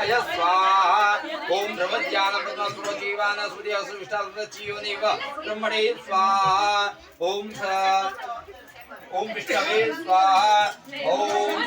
इंद्राय स्वाहा ओम ब्रह्मज्ञान ब्रह्मस्वरूपजीवान सूर्यसुविष्टावृतजीवनेव ब्रह्मणे स्वाहा ओम ओम विष्णवे स्वाहा ओम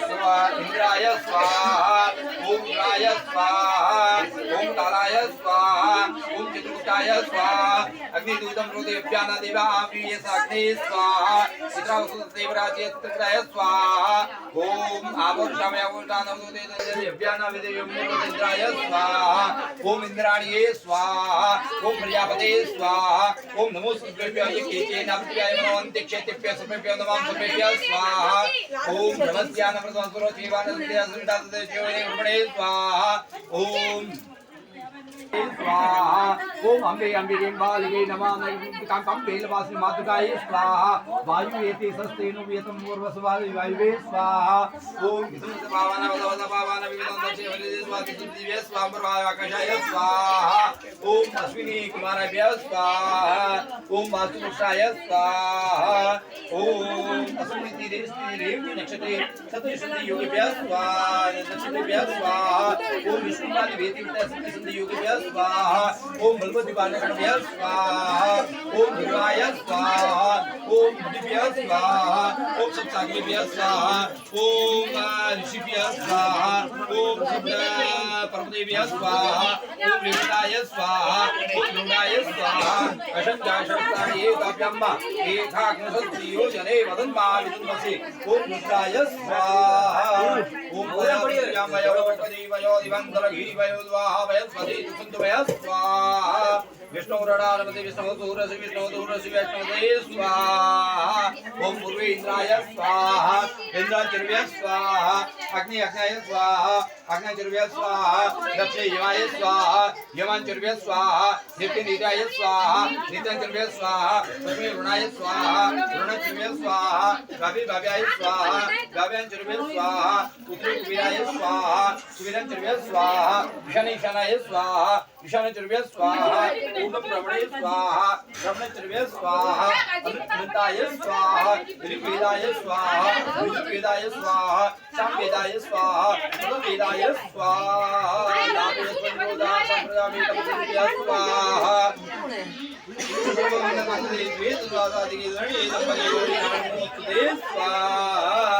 इंद्राय स्वाहा ओम इंद्राय स्वाहा ओम कालाय स्वाहा ओम चतुर्मुखाय स्वाहा अग्निदूतं हृदयभ्यान देवाभियसाग्ने स्वाहा चित्रावसुदेवराजयत्राय स्वाहा ओम आवर्षामय आवर्षानवदेव्यान विदेव्यमुद्राय स्वाहा ओम इंद्राणिये स्वाहा ओम प्रजापते स्वाहा ओम नमो सुभ्यभ्यः केचेन प्रियाय नमोऽन्ते क्षेत्रेभ्यः सर्वेभ्यो नमः सर्वेभ्यः स्वाहा ओम ब्रह्मज्ञानप्रदमस्वरूपजीवानन्दे स्वाहा ओम स्वाहा ओम अम्बे अम्बिके बालिके नमः कंबे लवासि मातुकाय स्वाहा वायु एते सस्तेनु वियतं पूर्वसवादि वायुवे स्वाहा ओम विष्णु भावना भावना विविधं दशेवले स्वाति दिव्य स्वामर्वाय आकाशाय स्वाहा ओम अश्विनी कुमाराभ्य स्वाहा ओम वासुपुषाय स्वाहा ओम अस्मिति देवी नक्षत्रे सतुषुद्धि योगिभ्य स्वाहा नक्षत्रेभ्य स्वाहा ओम विष्णुवादि वेदिभ्य सतुषुद्धि योगिभ्य स्वाहा ओम बलवती बालकभ्य स्वाहा ओम भगवाय स्वाहा ओम दिव्य स्वाहा ओम सप्ताग्निभ्य स्वाहा ओम ऋषिभ्य स्वाहा ओम पर्वतेभ्य स्वाहा ओम विष्णाय स्वाहा ओम गरुडाय स्वाहा अशंकाय शक्ताय काव्यम्मा एकाग्नसत्रियो जने वदन्मा विदुन्वसे ओम रुद्राय स्वाहा ओम भयामयो वयो दिवंतरगिरिवयो द्वाहा वयस्पति सुन्दवय स्वाहा विष्णुरणारमते विष्णुदूरसि विष्णुदूरसि वैष्णवे स्वाहा ओम पूर्वे इंद्राय स्वाहा इंद्राचर्य स्वाहा अग्नि अग्नाय स्वाहा अग्नाचर्य स्वाहा दक्षे यमाय स्वाहा यमांचर्य स्वाहा नित्यनित्याय स्वाहा नित्यांचर्य स्वाहा लक्ष्मी ऋणाय स्वाहा ऋणाचर्य स्वाहा गावी भाव्याय स्वाहा गाव्यांचर्य स्वाहा पुत्री कुबेराय स्वाहा कुबेरांचर्य स्वाहा विषाणीशानाय स्वाहा विषाणुचर्य स्वाहा ओम ब्रह्मणे स्वाहा ब्रह्मचर्य स्वाहा अमृताय स्वाहा ऋग्वेदाय स्वाहा ऋग्वेदाय स्वाहा सामवेदाय स्वाहा वेदाय स्वाहा नामयोदा संप्रदाय स्वाहा स्वाहा